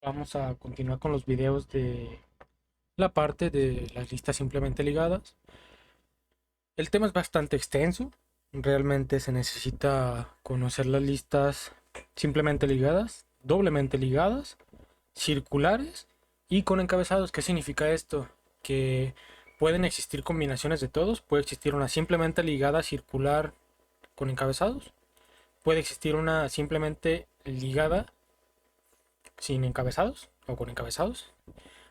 Vamos a continuar con los videos de la parte de las listas simplemente ligadas. El tema es bastante extenso. Realmente se necesita conocer las listas simplemente ligadas, doblemente ligadas, circulares y con encabezados. ¿Qué significa esto? Que pueden existir combinaciones de todos. Puede existir una simplemente ligada circular con encabezados. Puede existir una simplemente ligada sin encabezados o con encabezados.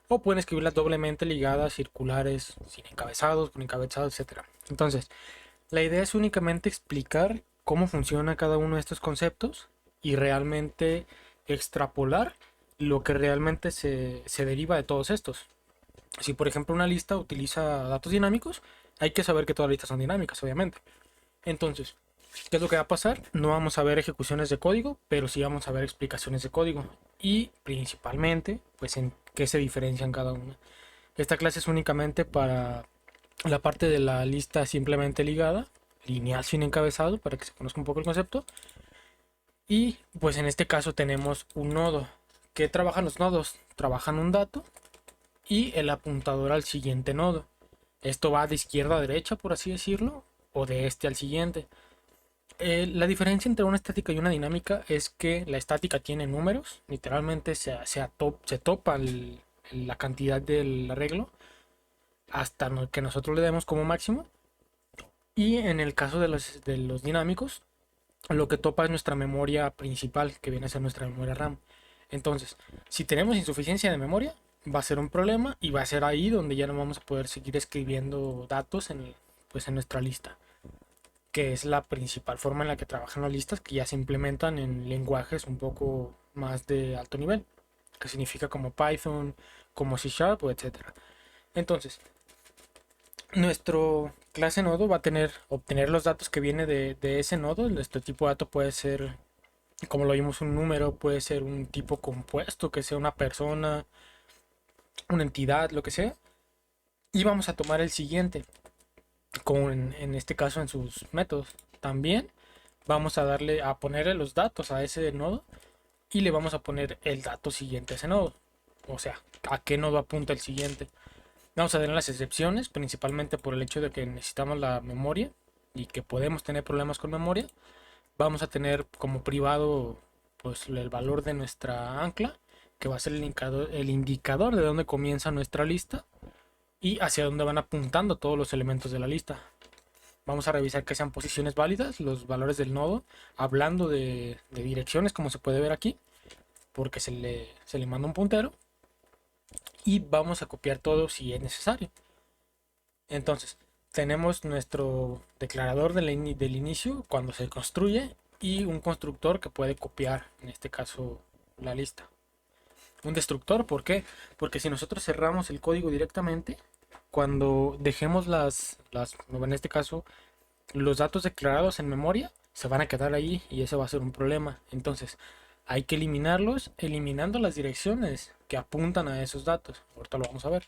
O pueden escribirlas doblemente ligadas, circulares, sin encabezados, con encabezados, etcétera. Entonces, la idea es únicamente explicar cómo funciona cada uno de estos conceptos y realmente extrapolar lo que realmente se deriva de todos estos. Si por ejemplo una lista utiliza datos dinámicos, hay que saber que todas las listas son dinámicas, obviamente. Entonces, ¿qué es lo que va a pasar? No vamos a ver ejecuciones de código, pero sí vamos a ver explicaciones de código. Y principalmente, pues en qué se diferencian cada una. Esta clase es únicamente para la parte de la lista simplemente ligada, lineal sin encabezado, para que se conozca un poco el concepto. Y pues en este caso tenemos un nodo. ¿Qué trabajan los nodos? Trabajan un dato y el apuntador al siguiente nodo. Esto va de izquierda a derecha, por así decirlo, o de este al siguiente. La diferencia entre una estática y una dinámica es que la estática tiene números, literalmente se topa la cantidad del arreglo hasta que nosotros le demos como máximo. Y en el caso de los dinámicos, lo que topa es nuestra memoria principal, que viene a ser nuestra memoria RAM. Entonces, si tenemos insuficiencia de memoria, va a ser un problema y va a ser ahí donde ya no vamos a poder seguir escribiendo datos pues en nuestra lista, que es la principal forma en la que trabajan las listas, que ya se implementan en lenguajes un poco más de alto nivel, que significa como Python, como C Sharp o etcétera. Entonces, nuestro clase nodo va a obtener los datos que viene de ese nodo. Nuestro tipo de dato puede ser, como lo vimos, un número, puede ser un tipo compuesto, que sea una persona, una entidad, lo que sea. Y vamos a tomar el siguiente, como en este caso en sus métodos. También vamos a ponerle los datos a ese nodo y le vamos a poner el dato siguiente a ese nodo. O sea, a qué nodo apunta el siguiente. Vamos a tener las excepciones, principalmente por el hecho de que necesitamos la memoria y que podemos tener problemas con memoria. Vamos a tener como privado pues el valor de nuestra ancla, que va a ser el indicador de dónde comienza nuestra lista y hacia dónde van apuntando todos los elementos de la lista. Vamos a revisar que sean posiciones válidas, los valores del nodo, hablando de direcciones, como se puede ver aquí, porque se le manda un puntero. Y vamos a copiar todo si es necesario. Entonces, tenemos nuestro declarador del inicio cuando se construye y un constructor que puede copiar, en este caso, la lista. Un destructor, ¿por qué? Porque si nosotros cerramos el código directamente, cuando dejemos en este caso, los datos declarados en memoria, se van a quedar ahí y eso va a ser un problema. Entonces, hay que eliminarlos eliminando las direcciones que apuntan a esos datos. Ahorita lo vamos a ver.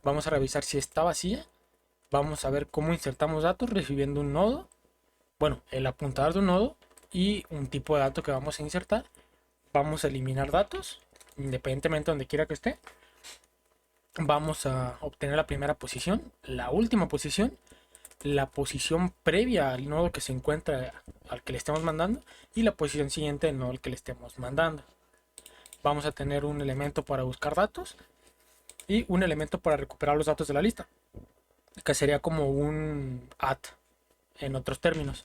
Vamos a revisar si está vacía. Vamos a ver cómo insertamos datos recibiendo un nodo. Bueno, el apuntador de un nodo y un tipo de dato que vamos a insertar. Vamos a eliminar datos, independientemente de donde quiera que esté. Vamos a obtener la primera posición, la última posición, la posición previa al nodo que se encuentra al que le estemos mandando y la posición siguiente del nodo al que le estemos mandando. Vamos a tener un elemento para buscar datos y un elemento para recuperar los datos de la lista, que sería como un add en otros términos.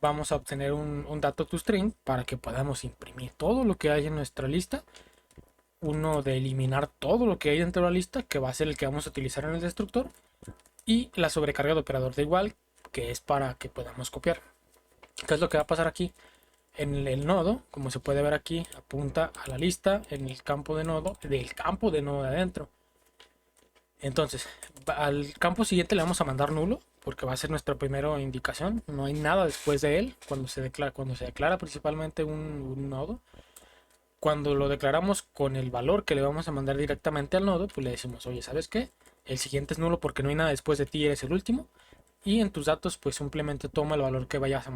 Vamos a obtener un dato toString para que podamos imprimir todo lo que hay en nuestra lista. Uno de eliminar todo lo que hay dentro de la lista, que va a ser el que vamos a utilizar en el destructor. Y la sobrecarga de operador de igual, que es para que podamos copiar. ¿Qué es lo que va a pasar aquí? En el nodo, como se puede ver aquí, apunta a la lista en el campo de nodo, del campo de nodo de adentro. Entonces, al campo siguiente le vamos a mandar nulo, porque va a ser nuestra primera indicación. No hay nada después de él cuando se declara principalmente un nodo. Cuando lo declaramos con el valor que le vamos a mandar directamente al nodo, pues le decimos, oye, ¿sabes qué? El siguiente es nulo porque no hay nada después de ti, eres el último. Y en tus datos, pues simplemente toma el valor que vayas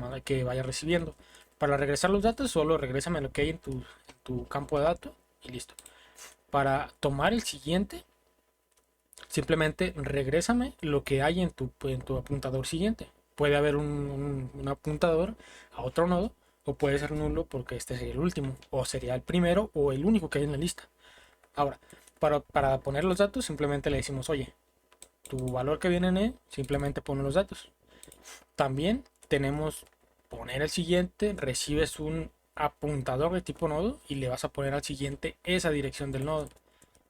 recibiendo. Para regresar los datos, solo regrésame lo que hay en tu campo de datos y listo. para tomar el siguiente, simplemente regrésame lo que hay en tu apuntador siguiente. Puede haber un apuntador a otro nodo, o puede ser nulo porque este sería el último, o sería el primero o el único que hay en la lista. Ahora, para poner los datos, simplemente le decimos, oye, tu valor que viene en E, simplemente pone los datos. También tenemos poner el siguiente, recibes un apuntador de tipo nodo y le vas a poner al siguiente esa dirección del nodo.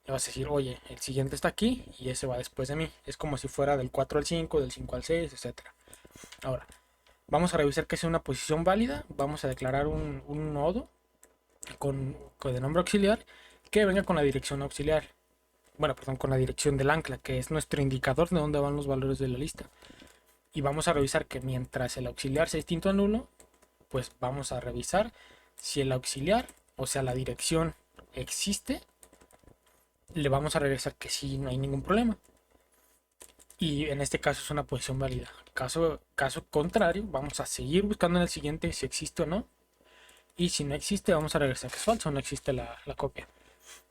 Le vas a decir, oye, el siguiente está aquí y ese va después de mí. Es como si fuera del 4 al 5, del 5 al 6, etcétera. Ahora, vamos a revisar que sea una posición válida. Vamos a declarar un nodo con el nombre auxiliar que venga con la dirección auxiliar. Bueno, perdón, con la dirección del ancla, que es nuestro indicador de dónde van los valores de la lista. Y vamos a revisar que mientras el auxiliar sea distinto a nulo, pues vamos a revisar si el auxiliar, o sea, la dirección existe, le vamos a regresar que sí, no hay ningún problema. Y en este caso es una posición válida. Caso contrario, vamos a seguir buscando en el siguiente si existe o no. Y si no existe, vamos a regresar que es falso, no existe la copia.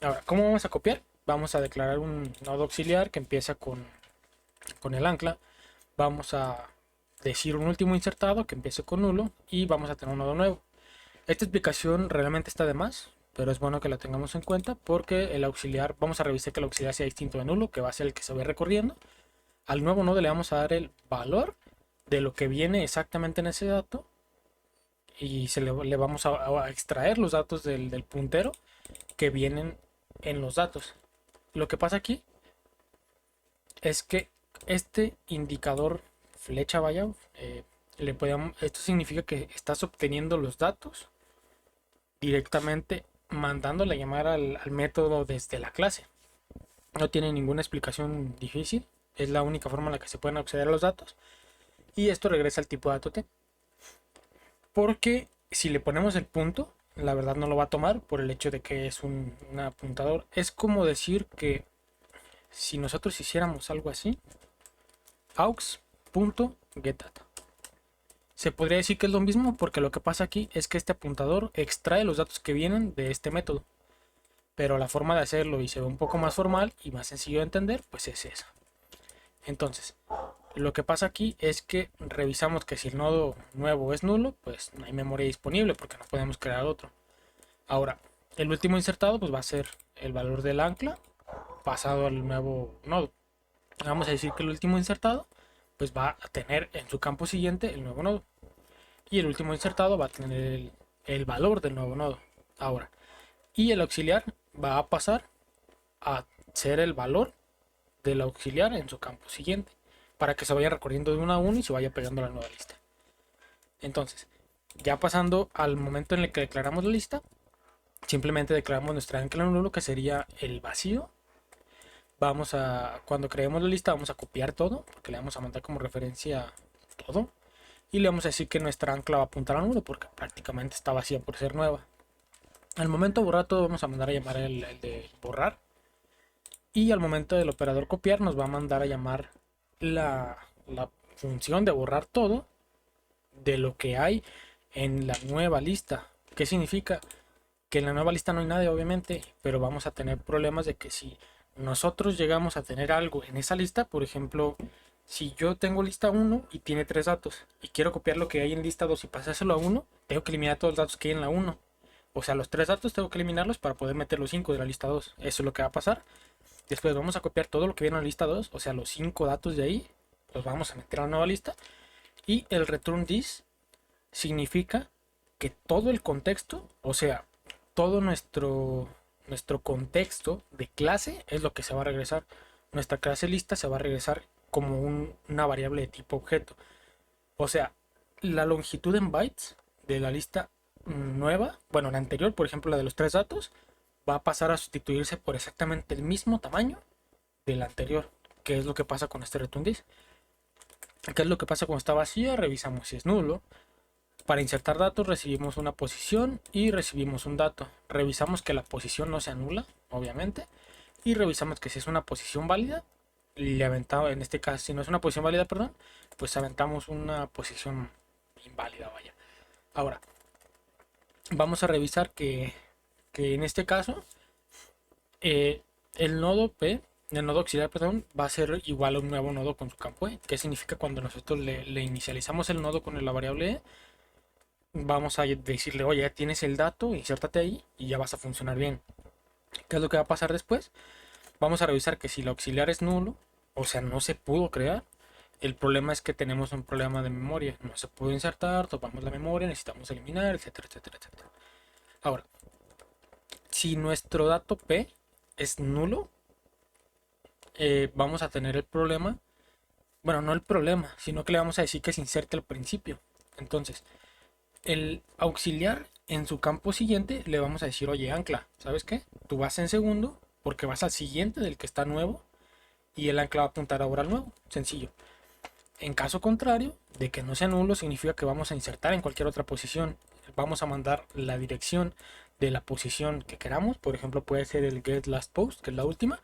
Ahora, ¿cómo vamos a copiar? Vamos a declarar un nodo auxiliar que empieza con el ancla. Vamos a decir un último insertado que empiece con nulo y vamos a tener un nodo nuevo. Esta explicación realmente está de más, pero es bueno que la tengamos en cuenta porque el auxiliar, vamos a revisar que el auxiliar sea distinto de nulo, que va a ser el que se ve recorriendo. Al nuevo nodo le vamos a dar el valor de lo que viene exactamente en ese dato y le vamos a extraer los datos del puntero que vienen en los datos. Lo que pasa aquí es que este indicador flecha vaya, esto significa que estás obteniendo los datos directamente mandándole a llamar al método desde la clase. No tiene ninguna explicación difícil, es la única forma en la que se pueden acceder a los datos. Y esto regresa al tipo de dato T. Porque si le ponemos el punto, la verdad no lo va a tomar por el hecho de que es un apuntador. Es como decir que si nosotros hiciéramos algo así, aux.getData. Se podría decir que es lo mismo porque lo que pasa aquí es que este apuntador extrae los datos que vienen de este método. Pero la forma de hacerlo y se ve un poco más formal y más sencillo de entender, pues es esa. Entonces, lo que pasa aquí es que revisamos que si el nodo nuevo es nulo, pues no hay memoria disponible porque no podemos crear otro. Ahora, el último insertado pues va a ser el valor del ancla pasado al nuevo nodo. Vamos a decir que el último insertado pues va a tener en su campo siguiente el nuevo nodo. Y el último insertado va a tener el valor del nuevo nodo. Ahora, y el auxiliar va a pasar a ser el valor del auxiliar en su campo siguiente para que se vaya recorriendo de uno a uno y se vaya pegando a la nueva lista. Entonces, ya pasando al momento en el que declaramos la lista, simplemente declaramos nuestra ancla nulo que sería el vacío. Cuando creemos la lista, vamos a copiar todo porque le vamos a mandar como referencia todo y le vamos a decir que nuestra ancla va a apuntar a nulo porque prácticamente está vacía por ser nueva. Al momento de borrar todo, vamos a mandar a llamar el de borrar. Y al momento del operador copiar, nos va a mandar a llamar la función de borrar todo de lo que hay en la nueva lista. ¿Qué significa? Que en la nueva lista no hay nadie, obviamente, pero vamos a tener problemas de que si nosotros llegamos a tener algo en esa lista, por ejemplo, si yo tengo lista 1 y tiene 3 datos y quiero copiar lo que hay en lista 2 y pasárselo a 1, tengo que eliminar todos los datos que hay en la 1. O sea, los 3 datos tengo que eliminarlos para poder meter los 5 de la lista 2. Eso es lo que va a pasar. Después vamos a copiar todo lo que viene en la lista 2, o sea, los 5 datos de ahí, los vamos a meter a la nueva lista. Y el return this significa que todo el contexto, o sea, todo nuestro contexto de clase es lo que se va a regresar. Nuestra clase lista se va a regresar como una variable de tipo objeto. O sea, la longitud en bytes de la lista nueva, bueno, la anterior, por ejemplo, la de los 3 datos, va a pasar a sustituirse por exactamente el mismo tamaño de la anterior. ¿Qué es lo que pasa con este return this? ¿Qué es lo que pasa cuando está vacía? Revisamos si es nulo. Para insertar datos recibimos una posición y recibimos un dato. Revisamos que la posición no sea nula, obviamente. Y revisamos que si es una posición válida, le aventamos, en este caso, si no es una posición válida, perdón, pues aventamos una posición inválida, vaya. Ahora, vamos a revisar que en este caso eh, el nodo P, el nodo auxiliar, perdón, va a ser igual a un nuevo nodo con su campo E. ¿Qué significa? Cuando nosotros le inicializamos el nodo con la variable E, vamos a decirle, oye, ya tienes el dato, insértate ahí y ya vas a funcionar bien. ¿Qué es lo que va a pasar después? Vamos a revisar que si el auxiliar es nulo, o sea, no se pudo crear, el problema es que tenemos un problema de memoria. No se pudo insertar, topamos la memoria, necesitamos eliminar, etcétera, etcétera, etcétera. Ahora, si nuestro dato P es nulo, vamos a tener el problema. Bueno, no el problema, sino que le vamos a decir que se inserte al principio. Entonces, el auxiliar en su campo siguiente le vamos a decir, oye, ancla, ¿sabes qué? Tú vas en segundo porque vas al siguiente del que está nuevo y el ancla va a apuntar ahora al nuevo. Sencillo. En caso contrario, de que no sea nulo, significa que vamos a insertar en cualquier otra posición. Vamos a mandar la dirección de la posición que queramos. Por ejemplo, puede ser el get last post, que es la última.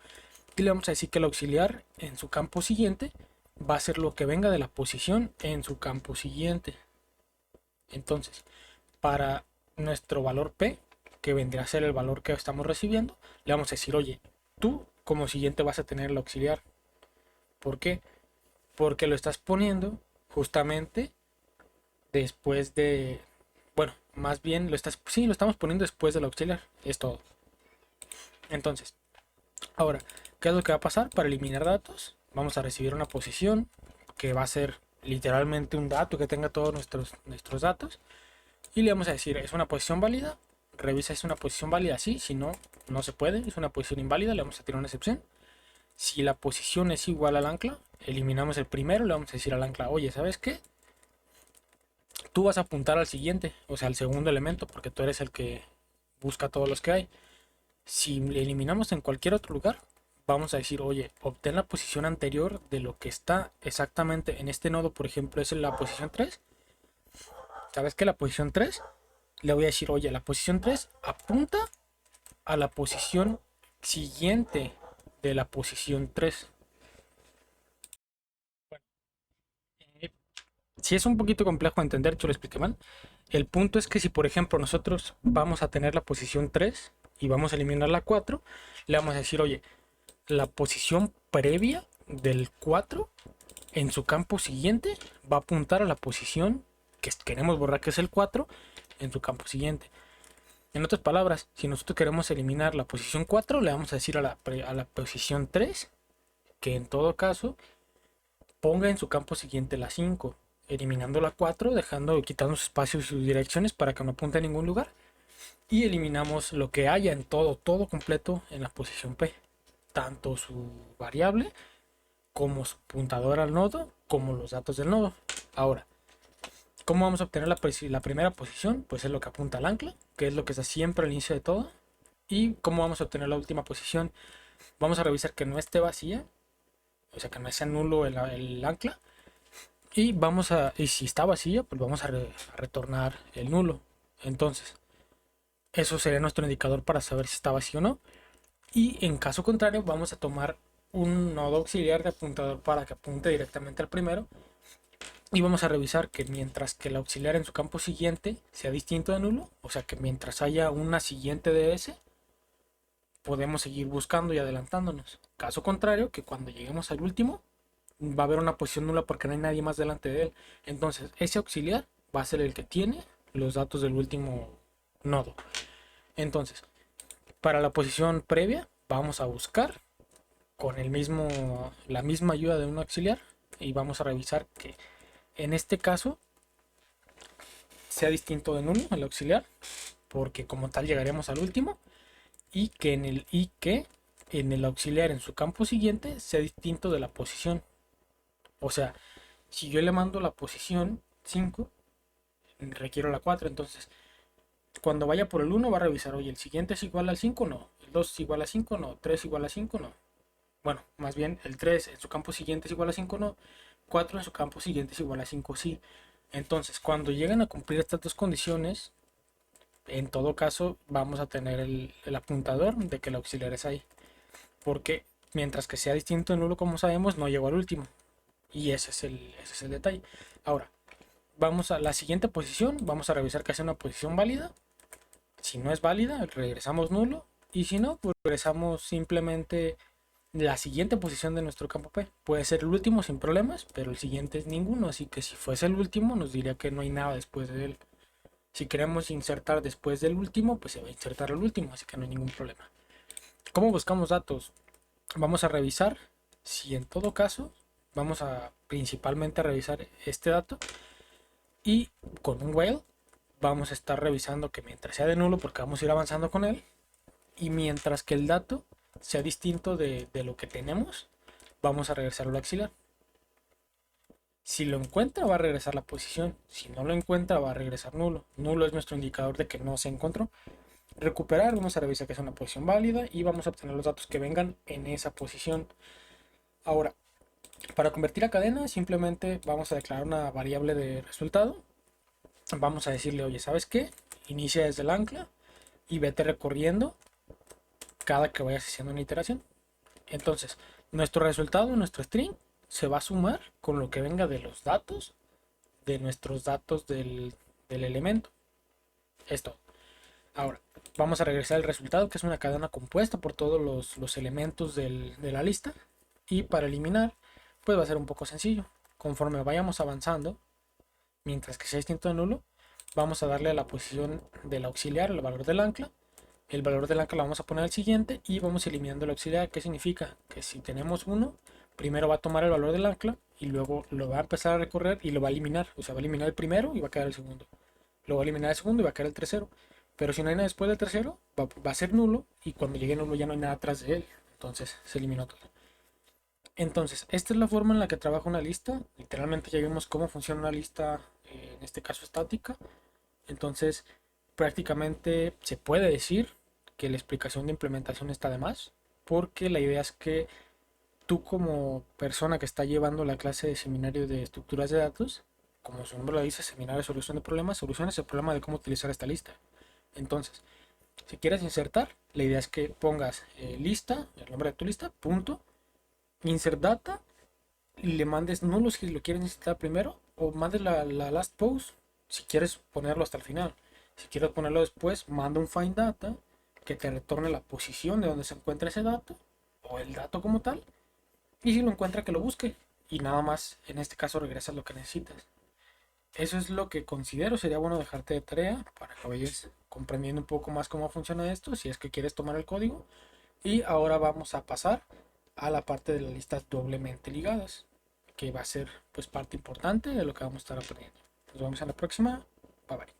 Y le vamos a decir que el auxiliar en su campo siguiente va a ser lo que venga de la posición en su campo siguiente. Entonces, para nuestro valor P, que vendría a ser el valor que estamos recibiendo, le vamos a decir, oye, tú como siguiente vas a tener el auxiliar. ¿Por qué? Porque lo estás poniendo justamente después de, bueno, más bien sí, lo estamos poniendo después del auxiliar, es todo. Entonces, ahora, ¿qué es lo que va a pasar? Para eliminar datos, vamos a recibir una posición que va a ser literalmente un dato que tenga todos nuestros datos y le vamos a decir, ¿es una posición válida? Revisa si es una posición válida, sí, si no, no se puede, es una posición inválida, le vamos a tirar una excepción. Si la posición es igual al ancla, eliminamos el primero, le vamos a decir al ancla, oye, ¿sabes qué? Tú vas a apuntar al siguiente, o sea, al segundo elemento, porque tú eres el que busca todos los que hay. Si le eliminamos en cualquier otro lugar, vamos a decir, oye, obtén la posición anterior de lo que está exactamente en este nodo, por ejemplo, es la posición 3. ¿Sabes qué? La posición 3, le voy a decir, oye, la posición 3 apunta a la posición siguiente de la posición 3. Eh, Si es un poquito complejo de entender, yo lo expliqué mal. El punto es que si, por ejemplo, nosotros vamos a tener la posición 3 y vamos a eliminar la 4, le vamos a decir, oye, la posición previa del 4 en su campo siguiente va a apuntar a la posición que queremos borrar, que es el 4, en su campo siguiente. En otras palabras, si nosotros queremos eliminar la posición 4, le vamos a decir a la posición 3 que en todo caso ponga en su campo siguiente la 5, eliminando la 4, quitando sus espacios y sus direcciones para que no apunte a ningún lugar. Y eliminamos lo que haya en todo completo en la posición P. Tanto su variable, como su puntador al nodo, como los datos del nodo. Ahora, ¿cómo vamos a obtener la primera posición? Pues es lo que apunta al ancla, que es lo que está siempre al inicio de todo. ¿Y cómo vamos a obtener la última posición? Vamos a revisar que no esté vacía, o sea, que no sea nulo el ancla. Y si está vacía, pues vamos a retornar el nulo. Entonces, eso sería nuestro indicador para saber si está vacío o no. Y en caso contrario, vamos a tomar un nodo auxiliar de apuntador para que apunte directamente al primero. Y vamos a revisar que mientras que el auxiliar en su campo siguiente sea distinto de nulo, o sea que mientras haya una siguiente de ese, podemos seguir buscando y adelantándonos. Caso contrario, que cuando lleguemos al último, va a haber una posición nula porque no hay nadie más delante de él. Entonces, ese auxiliar va a ser el que tiene los datos del último nodo. Entonces, para la posición previa, vamos a buscar con la misma ayuda de un auxiliar y vamos a revisar que en este caso sea distinto de nulo el auxiliar, porque como tal llegaremos al último, y que en el auxiliar en su campo siguiente sea distinto de la posición. O sea, si yo le mando la posición 5, requiero la 4. Entonces, cuando vaya por el 1 va a revisar, oye, el siguiente es igual al 5, no. El 2 es igual a 5, no. 3 igual a 5, no. Bueno, más bien el 3 en su campo siguiente es igual a 5, no. 4 en su campo siguiente es igual a 5, sí. Entonces, cuando lleguen a cumplir estas dos condiciones, en todo caso vamos a tener el apuntador de que el auxiliar es ahí. Porque mientras que sea distinto de nulo, como sabemos, no llegó al último. Y ese es el detalle. Ahora, vamos a la siguiente posición. Vamos a revisar que sea una posición válida. Si no es válida, regresamos nulo. Y si no, pues regresamos simplemente la siguiente posición de nuestro campo P. Puede ser el último sin problemas, pero el siguiente es ninguno, así que si fuese el último nos diría que no hay nada después de él. Si queremos insertar después del último, pues se va a insertar el último, así que no hay ningún problema. ¿Cómo buscamos datos? Vamos a revisar si en todo caso vamos a principalmente revisar este dato y con un while vamos a estar revisando que mientras sea de nulo, porque vamos a ir avanzando con él, y mientras que el dato sea distinto de lo que tenemos, vamos a regresar al auxiliar. Si lo encuentra va a regresar la posición, si no lo encuentra va a regresar nulo. Nulo es nuestro indicador de que no se encontró. Recuperar, vamos a revisar que es una posición válida y vamos a obtener los datos que vengan en esa posición. Ahora, para convertir a cadena simplemente vamos a declarar una variable de resultado. Vamos a decirle, oye, ¿sabes qué? Inicia desde el ancla y vete recorriendo cada que vayas haciendo una iteración. Entonces, nuestro resultado, nuestro string, se va a sumar con lo que venga de los datos, de nuestros datos del elemento. Esto. Ahora, vamos a regresar al resultado, que es una cadena compuesta por todos los elementos de la lista. Y para eliminar, pues va a ser un poco sencillo. Conforme vayamos avanzando, mientras que sea distinto de nulo, vamos a darle a la posición del auxiliar el valor del ancla. El valor del ancla lo vamos a poner al siguiente y vamos eliminando el auxiliar. ¿Qué significa? Que si tenemos uno, primero va a tomar el valor del ancla y luego lo va a empezar a recorrer y lo va a eliminar. O sea, va a eliminar el primero y va a quedar el segundo. Luego va a eliminar el segundo y va a quedar el tercero. Pero si no hay nada después del tercero, va a ser nulo y cuando llegue nulo ya no hay nada atrás de él. Entonces se eliminó todo. Entonces, esta es la forma en la que trabaja una lista. Literalmente ya vimos cómo funciona una lista, en este caso estática. Entonces, prácticamente se puede decir que la explicación de implementación está de más, porque la idea es que tú como persona que está llevando la clase de seminario de estructuras de datos, como su nombre lo dice, seminario de solución de problemas, soluciones el problema de cómo utilizar esta lista. Entonces, si quieres insertar, la idea es que pongas lista, el nombre de tu lista, punto, insert data, y le mandes nulo si lo quieres insertar primero, o mandes la last post si quieres ponerlo hasta el final. Si quieres ponerlo después, manda un find data que te retorne la posición de donde se encuentra ese dato, o el dato como tal, y si lo encuentra que lo busque, y nada más, en este caso regresas lo que necesitas. Eso es lo que considero sería bueno dejarte de tarea para que vayas comprendiendo un poco más cómo funciona esto, si es que quieres tomar el código. Y ahora vamos a pasar a la parte de las listas doblemente ligadas, que va a ser pues parte importante de lo que vamos a estar aprendiendo. Nos vemos en la próxima. Bye bye.